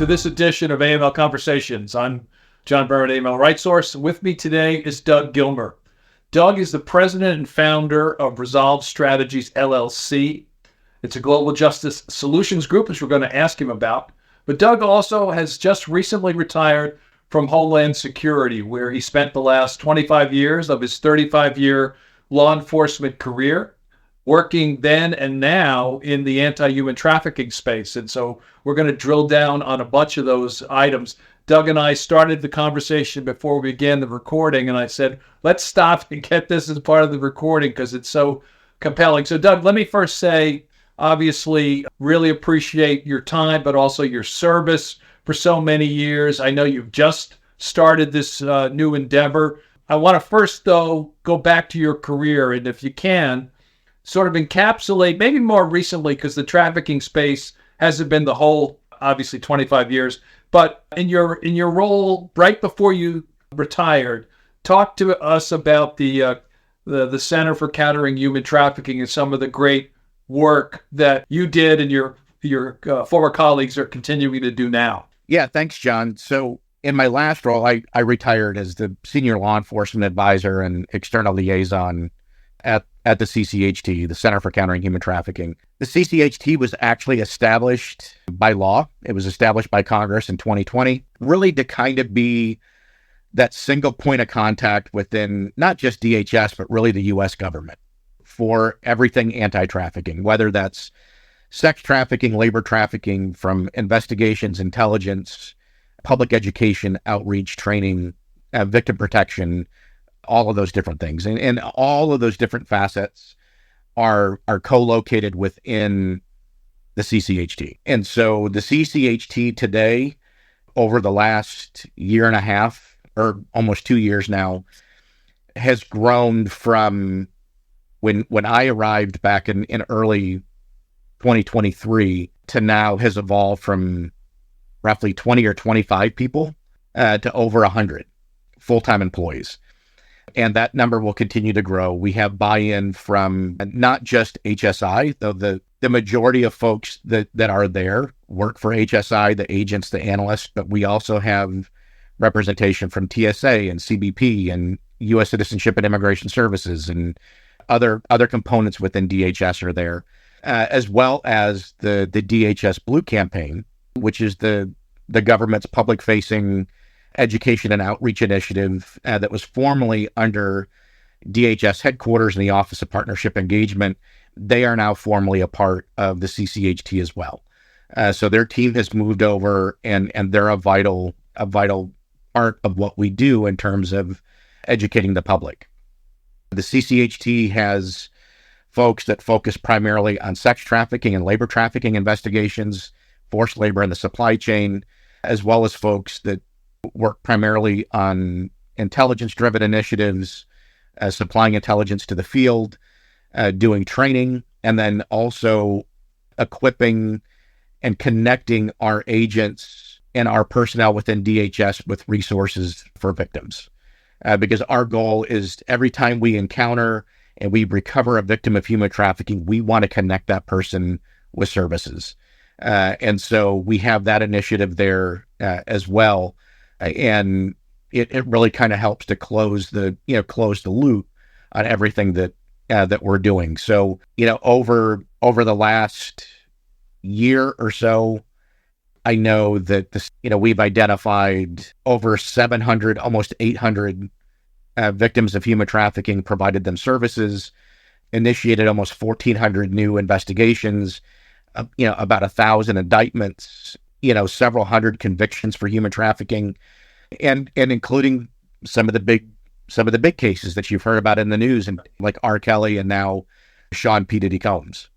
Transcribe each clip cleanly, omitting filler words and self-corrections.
to this edition of AML Conversations. I'm John Berman, AML Right Source. With me today is Doug Gilmer. Doug is the president and founder of Resolve Strategies, LLC. It's a global justice solutions group, which we're going to ask him about. But Doug also has just recently retired from Homeland Security, where he spent the last 25 years of his 35-year law enforcement career, working then and now in the anti-human trafficking space. And so we're going to drill down on a bunch of those items. Doug and I started the conversation before we began the recording, and I said, let's stop and get this as part of the recording because it's so compelling. So Doug, let me first say, obviously, really appreciate your time, but also your service for so many years. I know you've just started this new endeavor. I want to first, though, go back to your career, and if you can, sort of encapsulate, maybe more recently, because the trafficking space hasn't been the whole, obviously, 25 years. But in your role right before you retired, talk to us about the Center for Countering Human Trafficking and some of the great work that you did and your former colleagues are continuing to do now. Yeah, thanks, John. So in my last role, I retired as the Senior Law Enforcement Advisor and External Liaison at the CCHT, the Center for Countering Human Trafficking. The CCHT was actually established by law. It was established by Congress in 2020, really to kind of be that single point of contact within not just DHS, but really the U.S. government for everything anti-trafficking, whether that's sex trafficking, labor trafficking, from investigations, intelligence, public education, outreach, training, victim protection, all of those different things. And all of those different facets are co-located within the CCHT. And so the CCHT today, over the last year and a half, or almost 2 years now, has grown from when I arrived back in early 2023 to now has evolved from roughly 20 or 25 people to over 100 full-time employees. And that number will continue to grow. We have buy-in from not just HSI, though the majority of folks that are there work for HSI, the agents, the analysts, but we also have representation from TSA and CBP and U.S. Citizenship and Immigration Services and other components within DHS are there, as well as the DHS Blue Campaign, which is the government's public-facing education and outreach initiative that was formerly under DHS headquarters in the Office of Partnership Engagement. They are now formally a part of the CCHT as well. So their team has moved over, and they're a vital part of what we do in terms of educating the public. The CCHT has folks that focus primarily on sex trafficking and labor trafficking investigations, forced labor in the supply chain, as well as folks that work primarily on intelligence-driven initiatives, supplying intelligence to the field, doing training, and then also equipping and connecting our agents and our personnel within DHS with resources for victims. Because our goal is every time we encounter and we recover a victim of human trafficking, we want to connect that person with services. And so we have that initiative there as well. And it really kind of helps to close the loop on everything that we're doing. So, over the last year or so, I know that we've identified over 700, almost 800 victims of human trafficking, provided them services, initiated almost 1,400 new investigations, about 1,000 indictments, several hundred convictions for human trafficking, and including some of the big cases that you've heard about in the news, and like R. Kelly and now Sean P. Diddy Combs.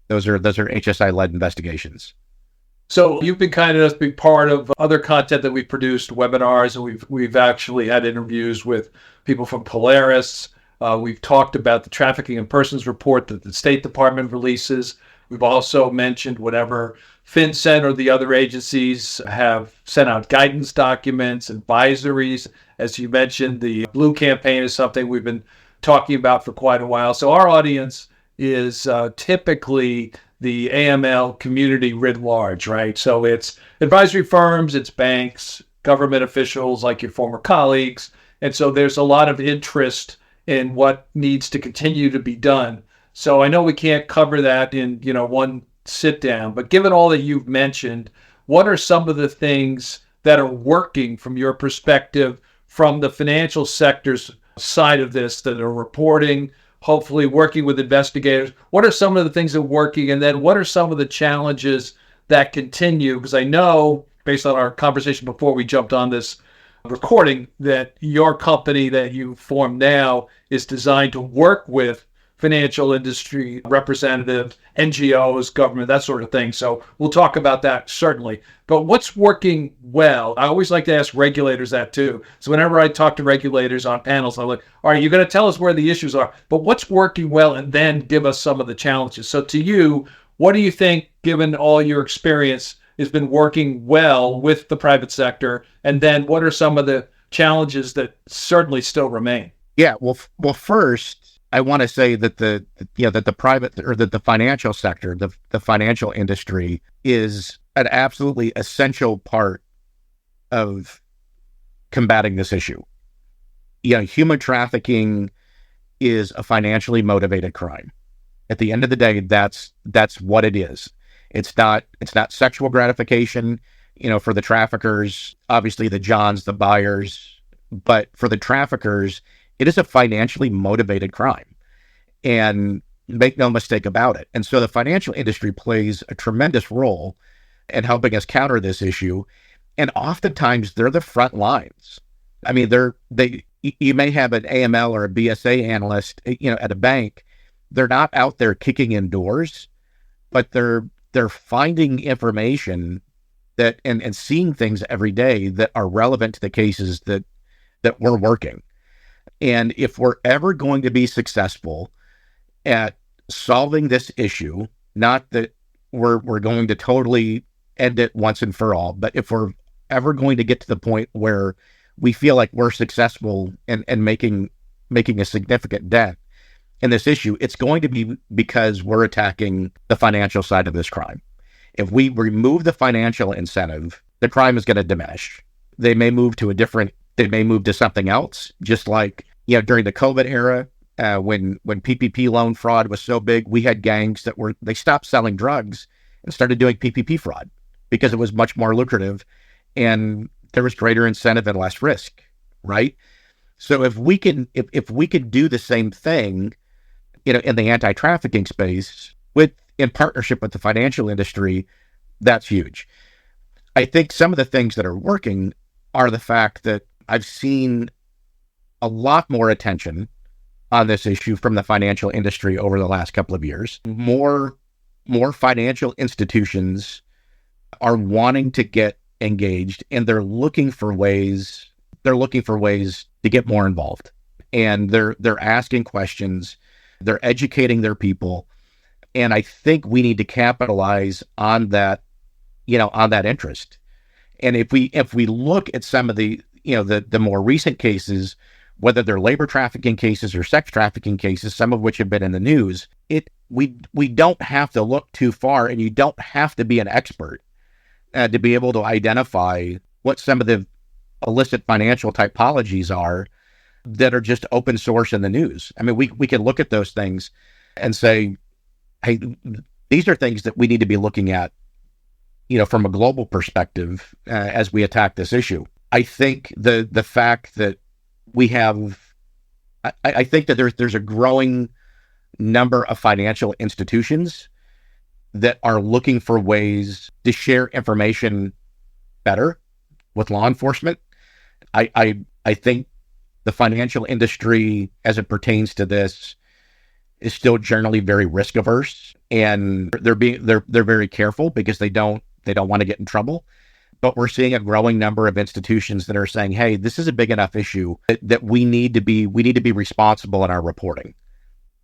Those are HSI-led investigations. So you've been kind enough to be part of other content that we've produced, webinars, and we've actually had interviews with people from Polaris. We've talked about the Trafficking in Persons report that the State Department releases. We've also mentioned whatever FinCEN or the other agencies have sent out guidance documents, advisories. As you mentioned, the Blue Campaign is something we've been talking about for quite a while. So our audience is typically the AML community writ large, right? So it's advisory firms, it's banks, government officials like your former colleagues. And so there's a lot of interest in what needs to continue to be done. So I know we can't cover that in, one sit down, but given all that you've mentioned, what are some of the things that are working from your perspective from the financial sector's side of this that are reporting, hopefully working with investigators? What are some of the things that are working? And then what are some of the challenges that continue? Because I know, based on our conversation before we jumped on this recording, that your company that you form now is designed to work with financial industry representatives, NGOs, government, that sort of thing. So we'll talk about that certainly. But what's working well? I always like to ask regulators that too. So whenever I talk to regulators on panels, I'm like, all right, you're going to tell us where the issues are, but what's working well, and then give us some of the challenges. So to you, what do you think, given all your experience, has been working well with the private sector? And then what are some of the challenges that certainly still remain? Yeah, well, first, I want to say that that the private, or that the financial sector, the financial industry, is an absolutely essential part of combating this issue. Human trafficking is a financially motivated crime. At the end of the day, that's what it is. It's not sexual gratification, for the traffickers, obviously the Johns, the buyers, but for the traffickers, it is a financially motivated crime, and make no mistake about it. And so the financial industry plays a tremendous role in helping us counter this issue. And oftentimes they're the front lines. I mean, you may have an AML or a BSA analyst, at a bank. They're not out there kicking in doors, but they're finding information that and seeing things every day that are relevant to the cases that we're working. And if we're ever going to be successful at solving this issue, not that we're going to totally end it once and for all, but if we're ever going to get to the point where we feel like we're successful and making a significant dent in this issue, it's going to be because we're attacking the financial side of this crime. If we remove the financial incentive, the crime is going to diminish. They may move to something else, just like, during the COVID era, when PPP loan fraud was so big, we had gangs they stopped selling drugs and started doing PPP fraud because it was much more lucrative and there was greater incentive and less risk, right? So if we could do the same thing, in the anti-trafficking space in partnership with the financial industry, that's huge. I think some of the things that are working are the fact that I've seen a lot more attention on this issue from the financial industry over the last couple of years. More financial institutions are wanting to get engaged, and they're looking for ways to get more involved. And they're asking questions, they're educating their people. And I think we need to capitalize on that, on that interest. And if we look at some of the more recent cases, whether they're labor trafficking cases or sex trafficking cases, some of which have been in the news, we don't have to look too far, and you don't have to be an expert to be able to identify what some of the illicit financial typologies are that are just open source in the news. I mean, we can look at those things and say, hey, these are things that we need to be looking at, from a global perspective as we attack this issue. I think the fact that we have, I think that there's a growing number of financial institutions that are looking for ways to share information better with law enforcement. I think the financial industry, as it pertains to this, is still generally very risk averse, and they're very careful because they don't want to get in trouble. But we're seeing a growing number of institutions that are saying, hey, this is a big enough issue that we need to be responsible in our reporting.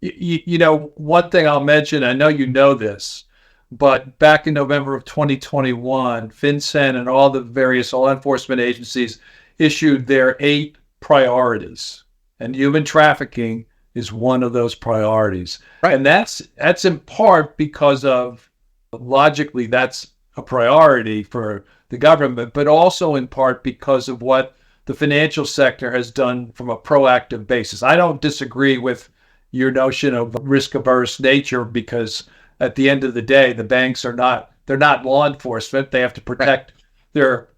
One thing I'll mention, I know you know this, but back in November of 2021, FinCEN and all the various law enforcement agencies issued their 8 priorities, and human trafficking is one of those priorities. Right. And that's in part because of, logically, that's a priority for the government, but also in part because of what the financial sector has done from a proactive basis. I don't disagree with your notion of risk averse nature, because at the end of the day, the banks they're not law enforcement. They have to protect their,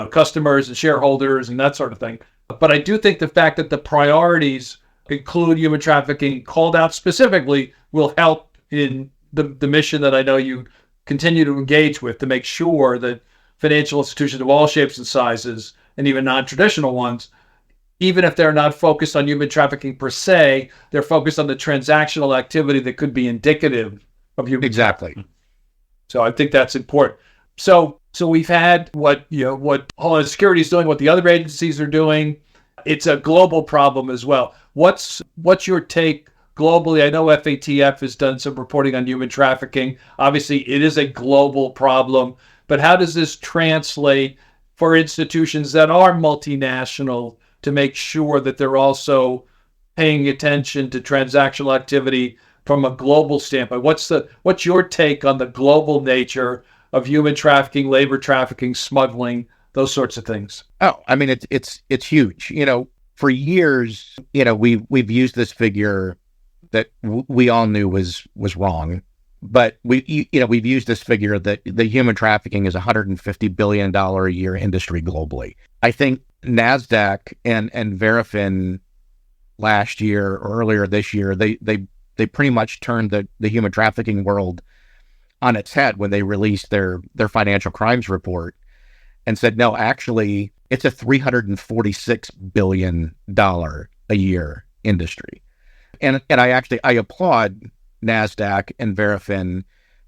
customers and shareholders and that sort of thing. But I do think the fact that the priorities include human trafficking called out specifically will help in the mission that I know you continue to engage with, to make sure that financial institutions of all shapes and sizes, and even non-traditional ones, even if they're not focused on human trafficking per se, they're focused on the transactional activity that could be indicative of human trafficking. So I think that's important. So we've had what Homeland Security is doing, what the other agencies are doing. It's a global problem as well. What's your take globally? I know FATF has done some reporting on human trafficking. Obviously, it is a global problem, but how does this translate for institutions that are multinational to make sure that they're also paying attention to transactional activity from a global standpoint? What's your take on the global nature of human trafficking, labor trafficking, smuggling, those sorts of things? Oh, I mean, it's huge. For years, we've used this figure that we all knew was wrong, but we've used this figure that the human trafficking is $150 billion a year industry globally. I think NASDAQ and Verifin last year or earlier this year, they pretty much turned the human trafficking world on its head when they released their financial crimes report and said, no, actually, it's a $346 billion a year industry. And I applaud NASDAQ and Verifin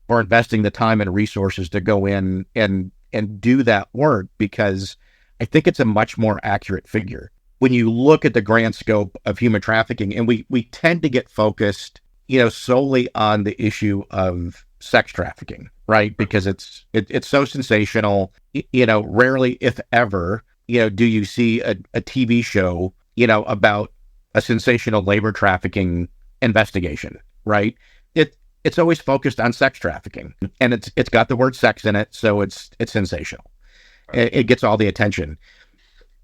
for investing the time and resources to go in and do that work, because I think it's a much more accurate figure. When you look at the grand scope of human trafficking, and we tend to get focused, solely on the issue of sex trafficking, right? Because it's so sensational. Rarely, if ever, do you see a TV show, about a sensational labor trafficking investigation, right? It's always focused on sex trafficking, and it's got the word sex in it, so it's sensational. It gets all the attention.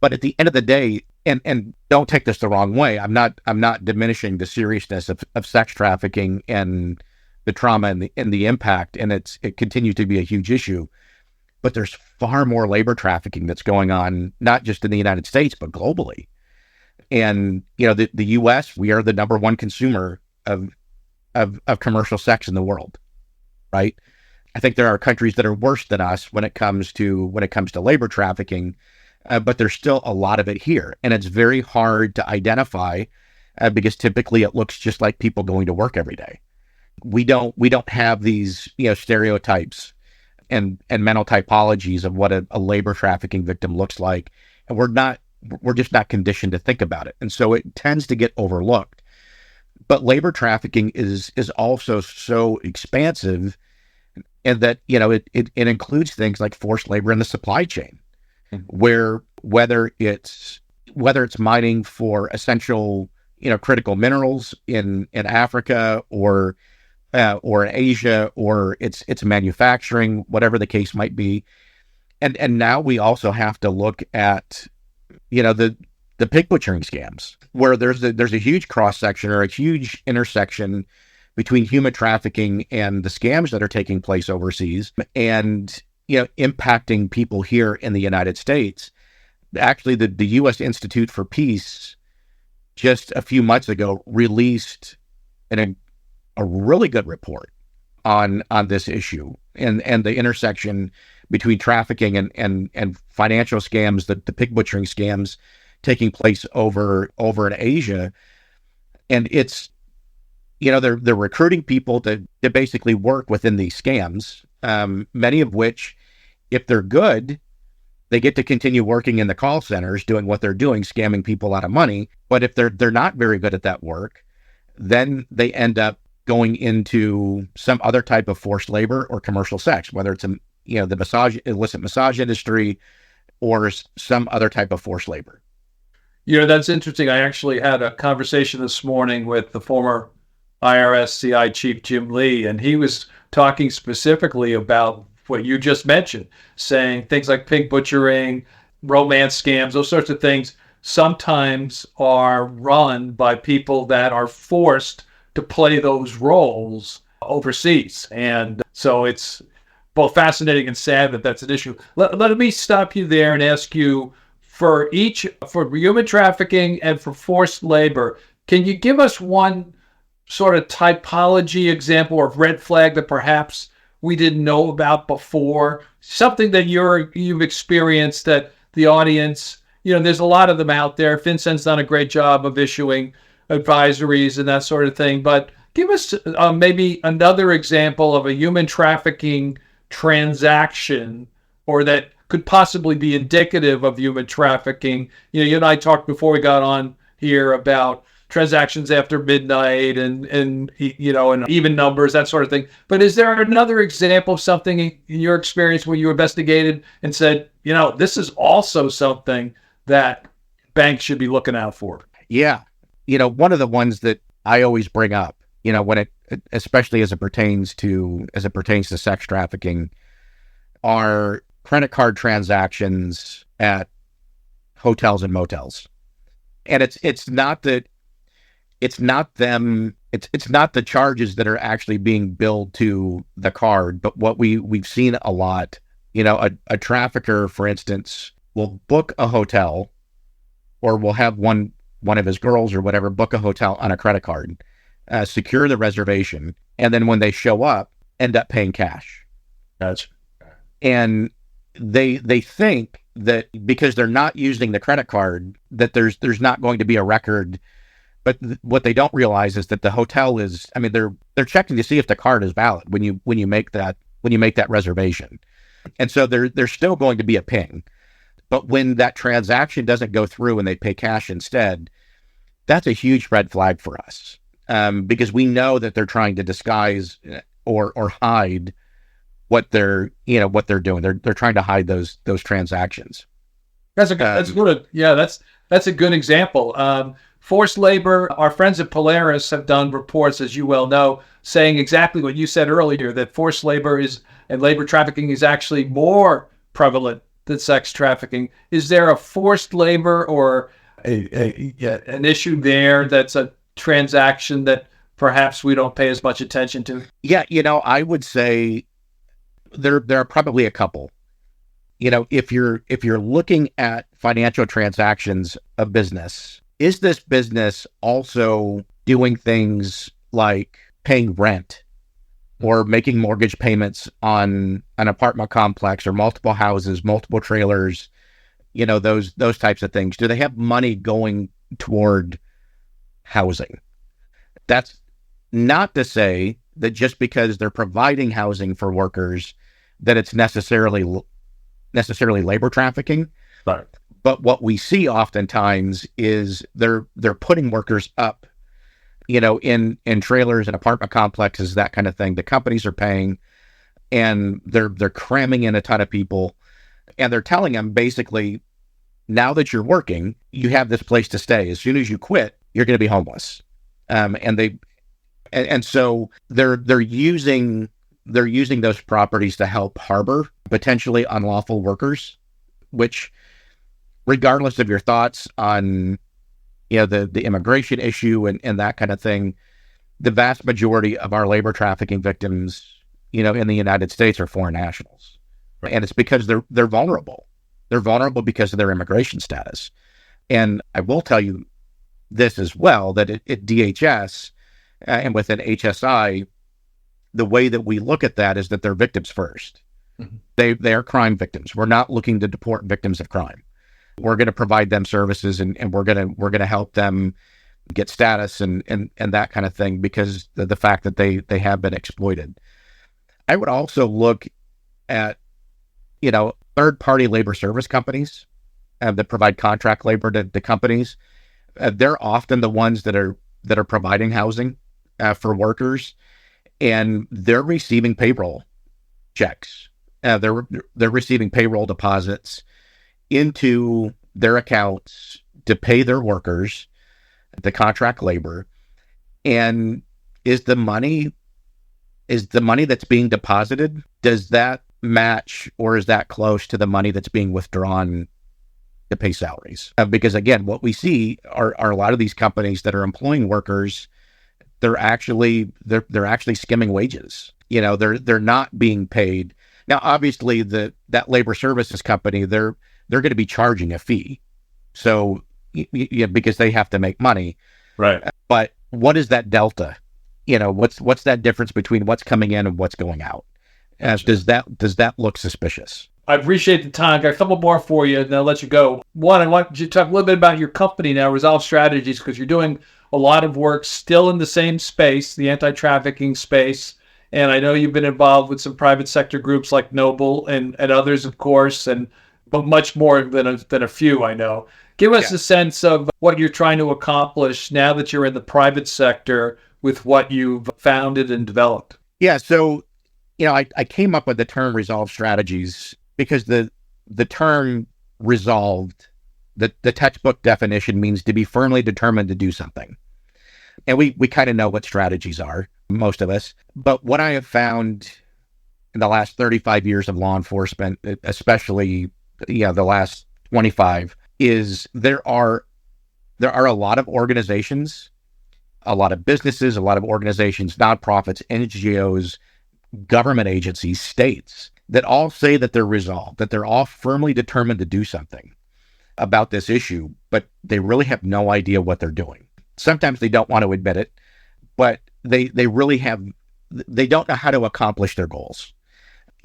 But at the end of the day, and don't take this the wrong way, I'm not diminishing the seriousness of sex trafficking and the trauma and the impact, and it continues to be a huge issue. But there's far more labor trafficking that's going on, not just in the United States, but globally. And the U.S., we are the number one consumer of commercial sex in the world, right? I think there are countries that are worse than us when it comes to labor trafficking, but there's still a lot of it here, and it's very hard to identify because typically it looks just like people going to work every day. We don't have these stereotypes and mental typologies of what a labor trafficking victim looks like, and we're just not conditioned to think about it, and so it tends to get overlooked. But labor trafficking is also so expansive, and that it includes things like forced labor in the supply chain, where whether it's mining for essential critical minerals in Africa or in Asia, or it's manufacturing, whatever the case might be, and now we also have to look at the pig butchering scams, where there's a huge cross section or a huge intersection between human trafficking and the scams that are taking place overseas, and impacting people here in the United States. Actually, the U.S. Institute for Peace just a few months ago released a really good report on this issue and the intersection between trafficking and financial scams, the pig butchering scams taking place over in Asia. And it's they're recruiting people to basically work within these scams, many of which, if they're good, they get to continue working in the call centers doing what they're doing, scamming people out of money. But if they're not very good at that work, then they end up going into some other type of forced labor or commercial sex, whether it's the illicit massage industry or some other type of forced labor. That's interesting. I actually had a conversation this morning with the former IRS CI Chief Jim Lee, and he was talking specifically about what you just mentioned, saying things like pig butchering, romance scams, those sorts of things sometimes are run by people that are forced to play those roles overseas. And so it's both fascinating and sad that that's an issue. Let me stop you there and ask you for human trafficking and for forced labor, can you give us one sort of typology example or red flag that perhaps we didn't know about before? Something that you've experienced that the audience, there's a lot of them out there. FinCEN's done a great job of issuing advisories and that sort of thing, but give us maybe another example of a human trafficking transaction or that could possibly be indicative of human trafficking. You and I talked before we got on here about transactions after midnight and even numbers, that sort of thing. But is there another example of something in your experience where you investigated and said, this is also something that banks should be looking out for? Yeah. One of the ones that I always bring up, when it, especially as it pertains to sex trafficking, are credit card transactions at hotels and motels. And it's not the charges that are actually being billed to the card, but what we've seen a lot, a trafficker, for instance, will book a hotel, or will have one of his girls or whatever book a hotel on a credit card, secure the reservation, and then when they show up, end up paying cash. Gotcha. And they think that because they're not using the credit card, that there's not going to be a record. But what they don't realize is that the hotel is, they're checking to see if the card is valid when you make that reservation. And so there's still going to be a ping. But when that transaction doesn't go through and they pay cash instead, that's a huge red flag for us, because we know that they're trying to disguise or hide what they're doing. They're trying to hide those transactions. That's a good example. Forced labor, our friends at Polaris have done reports, as you well know, saying exactly what you said earlier, that forced labor and labor trafficking is actually more prevalent than sex trafficking. Is there a forced labor or an issue there that's a transaction that perhaps we don't pay as much attention to? Yeah, I would say there are probably a couple. If you're looking at financial transactions of business, is this business also doing things like paying rent or making mortgage payments on an apartment complex or multiple houses, multiple trailers, those types of things? Do they have money going toward housing? That's not to say that just because they're providing housing for workers, that it's necessarily labor trafficking. Right. But what we see oftentimes is they're putting workers up, in trailers and apartment complexes, that kind of thing. The companies are paying, and they're cramming in a ton of people, and they're telling them basically, now that you're working, you have this place to stay. As soon as you quit, you're going to be homeless. And so they're using those properties to help harbor potentially unlawful workers, which, regardless of your thoughts on the immigration issue and that kind of thing, the vast majority of our labor trafficking victims, in the United States are foreign nationals. Right. And it's because they're vulnerable. They're vulnerable because of their immigration status. And I will tell you this as well, that at DHS and within HSI, the way that we look at that is that they're victims first. Mm-hmm. They are crime victims. We're not looking to deport victims of crime. We're going to provide them services, and we're going to help them get status and that kind of thing, because the fact that they have been exploited. I would also look at third-party labor service companies that provide contract labor to companies. They're often the ones that are providing housing for workers, and they're receiving payroll checks. They're receiving payroll deposits into their accounts to pay their workers, the contract labor, and is the money that's being deposited, does that match or is that close to the money that's being withdrawn to pay salaries? Because again, what we see are a lot of these companies that are employing workers, they're actually skimming wages. They're not being paid. Now, obviously, that labor services company, they're going to be charging a fee, so because they have to make money, right? But what is that delta? What's that difference between what's coming in and what's going out? Does that look suspicious? I appreciate the time. Got a couple more for you, and then I'll let you go. One, I want you to talk a little bit about your company now, Resolve Strategies, because you're doing a lot of work still in the same space, the anti-trafficking space. And I know you've been involved with some private sector groups like Noble and others, of course, but much more than a few, I know. Give us a sense of what you're trying to accomplish now that you're in the private sector with what you've founded and developed. Yeah, so I came up with the term Resolve Strategies because the term resolved, the textbook definition means to be firmly determined to do something. And we kind of know what strategies are, most of us. But what I have found in the last 35 years of law enforcement, especially the last 25, is there are a lot of organizations, a lot of businesses, a lot of organizations, nonprofits, NGOs, government agencies, states, that all say that they're resolved, that they're all firmly determined to do something about this issue, but they really have no idea what they're doing. Sometimes they don't want to admit it, but they don't know how to accomplish their goals.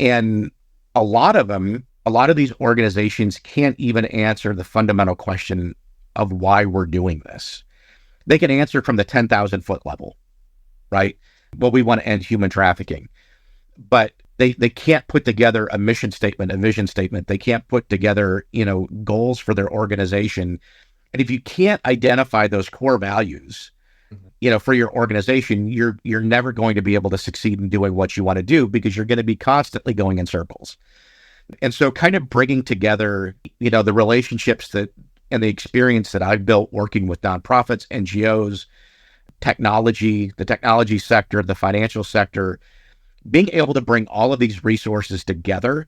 And a lot of these organizations can't even answer the fundamental question of why we're doing this. They can answer from the 10,000 foot level, right? Well, we want to end human trafficking, but they can't put together a mission statement, a vision statement. They can't put together, goals for their organization. And if you can't identify those core values, for your organization, you're never going to be able to succeed in doing what you want to do, because you're going to be constantly going in circles. And so kind of bringing together, the relationships and the experience that I've built working with nonprofits, NGOs, the technology sector, the financial sector, being able to bring all of these resources together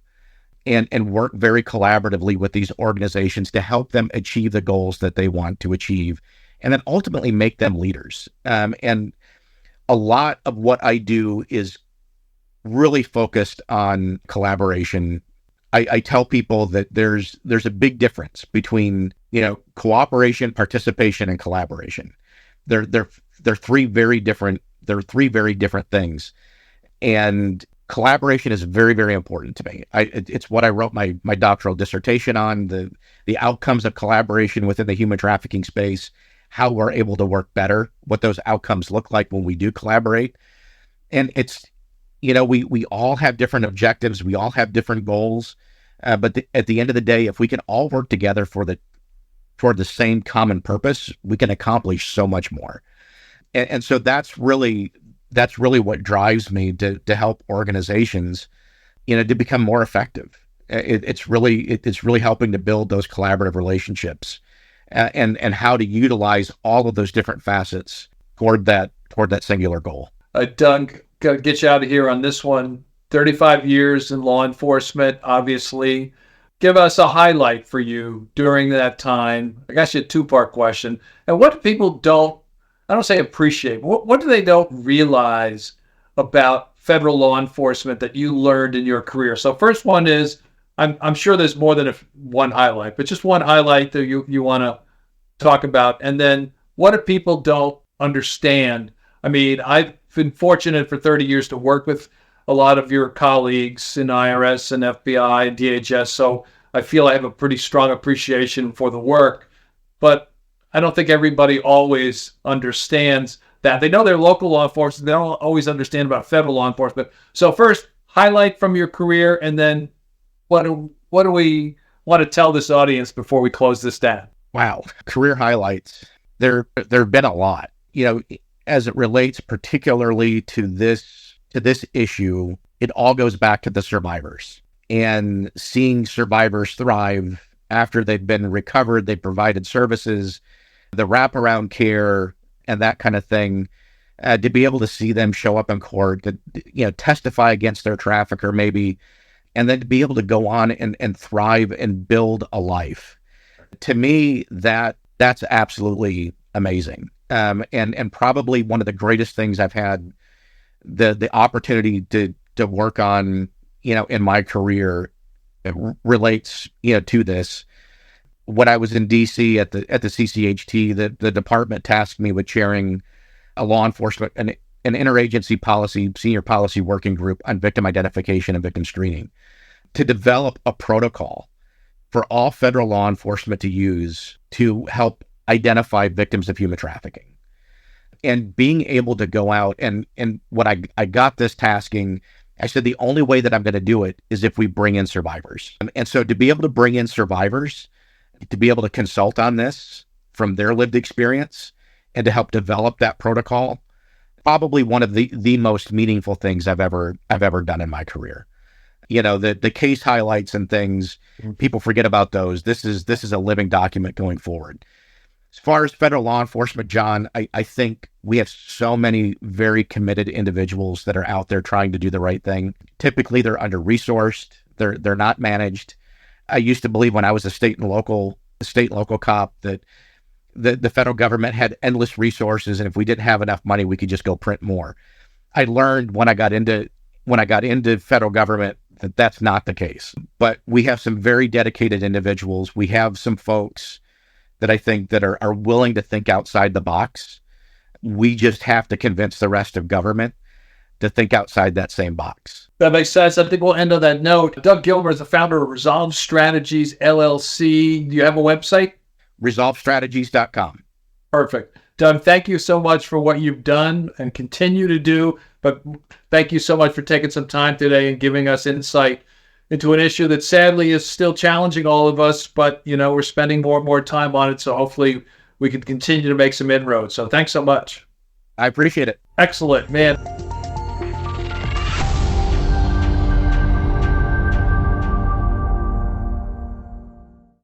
and work very collaboratively with these organizations to help them achieve the goals that they want to achieve, and then ultimately make them leaders. And a lot of what I do is really focused on collaboration. I tell people that there's a big difference between cooperation, participation, and collaboration. They're three very different things. And collaboration is very, very important to me. It's what I wrote my doctoral dissertation on, the outcomes of collaboration within the human trafficking space, how we're able to work better, what those outcomes look like when we do collaborate. And it's, we all have different objectives. We all have different goals. But at the end of the day, if we can all work together toward the same common purpose, we can accomplish so much more. And so that's really what drives me to help organizations, to become more effective. It's really helping to build those collaborative relationships, and how to utilize all of those different facets toward that singular goal. Doug, gotta get you out of here on this one. 35 years in law enforcement, obviously. Give us a highlight for you during that time. I got you a two-part question. And what do people I don't say appreciate, but what do they don't realize about federal law enforcement that you learned in your career? So first one is, I'm sure there's more than one highlight, but just one highlight that you want to talk about. And then what do people don't understand? I mean, I've been fortunate for 30 years to work with a lot of your colleagues in IRS and FBI and DHS, so I feel I have a pretty strong appreciation for the work, but I don't think everybody always understands that. They know their local law enforcement, they don't always understand about federal law enforcement. So first, highlight from your career, and then what do we want to tell this audience before we close this down? Wow, career highlights. There have been a lot, as it relates particularly to this issue. It all goes back to the survivors and seeing survivors thrive after they've been recovered, they provided services, the wraparound care and that kind of thing, to be able to see them show up in court, to, testify against their trafficker maybe, and then to be able to go on and thrive and build a life. To me, that's absolutely amazing. And probably one of the greatest things I've had the opportunity to work on, in my career, relates, to this. When I was in DC at the CCHT, the department tasked me with chairing a law enforcement, an interagency policy, senior policy working group on victim identification and victim screening, to develop a protocol for all federal law enforcement to use to help identify victims of human trafficking. And being able to go out and when I got this tasking, I said, the only way that I'm going to do it is if we bring in survivors. And so to be able to bring in survivors, to be able to consult on this from their lived experience and to help develop that protocol, probably one of the most meaningful things I've ever done in my career. The case highlights and things, people forget about those. This is a living document going forward. As far as federal law enforcement, John, I think we have so many very committed individuals that are out there trying to do the right thing. Typically, they're under-resourced. They're not managed. I used to believe when I was a state and local cop that the federal government had endless resources, and if we didn't have enough money, we could just go print more. I learned when I got into federal government that that's not the case. But we have some very dedicated individuals. We have some folks that I think that are willing to think outside the box. We just have to convince the rest of government to think outside that same box. That makes sense. I think we'll end on that note. Doug Gilmer is the founder of Resolve Strategies, LLC. Do you have a website? ResolveStrategies.com. Perfect. Doug, thank you so much for what you've done and continue to do. But thank you so much for taking some time today and giving us insight into an issue that sadly is still challenging all of us, but we're spending more and more time on it. So hopefully we can continue to make some inroads. So thanks so much. I appreciate it. Excellent, man.